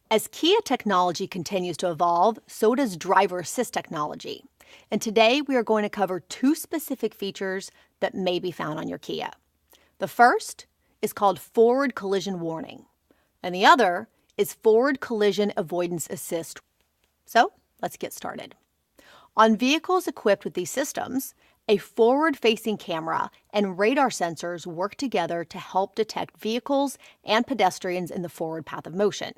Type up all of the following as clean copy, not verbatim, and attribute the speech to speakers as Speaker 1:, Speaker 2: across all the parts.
Speaker 1: As Kia technology continues to evolve, so does driver assist technology. And today we are going to cover two specific features that may be found on your Kia. The first is called Forward Collision Warning, and the other is Forward Collision Avoidance-Assist. So let's get started. On vehicles equipped with these systems, a forward-facing camera and radar sensors work together to help detect vehicles and pedestrians in the forward path of motion.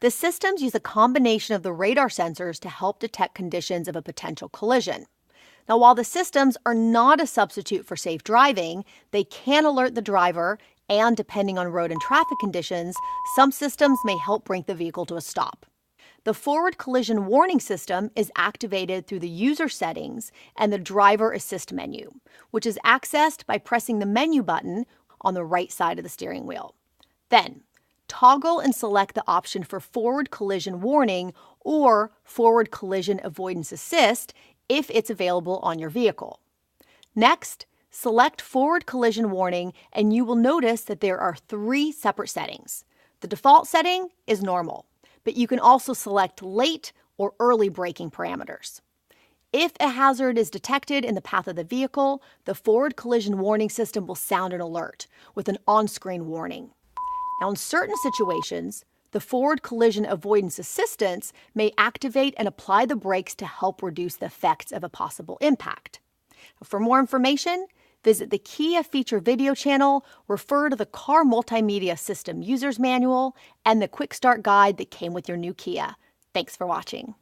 Speaker 1: The systems use a combination of the radar sensors to help detect conditions of a potential collision. Now, while the systems are not a substitute for safe driving, they can alert the driver, and depending on road and traffic conditions, some systems may help bring the vehicle to a stop. The Forward Collision Warning system is activated through the user settings and the driver assist menu, which is accessed by pressing the menu button on the right side of the steering wheel. Then, toggle and select the option for Forward Collision Warning or Forward Collision Avoidance Assist if it's available on your vehicle. Next, select Forward Collision Warning and you will notice that there are three separate settings. The default setting is normal, but you can also select late or early braking parameters. If a hazard is detected in the path of the vehicle, the Forward Collision Warning system will sound an alert with an on-screen warning. Now, in certain situations, the Forward Collision Avoidance Assistance may activate and apply the brakes to help reduce the effects of a possible impact. For more information, visit the Kia Feature Video channel, refer to the Car Multimedia System User's Manual, and the Quick Start Guide that came with your new Kia. Thanks for watching.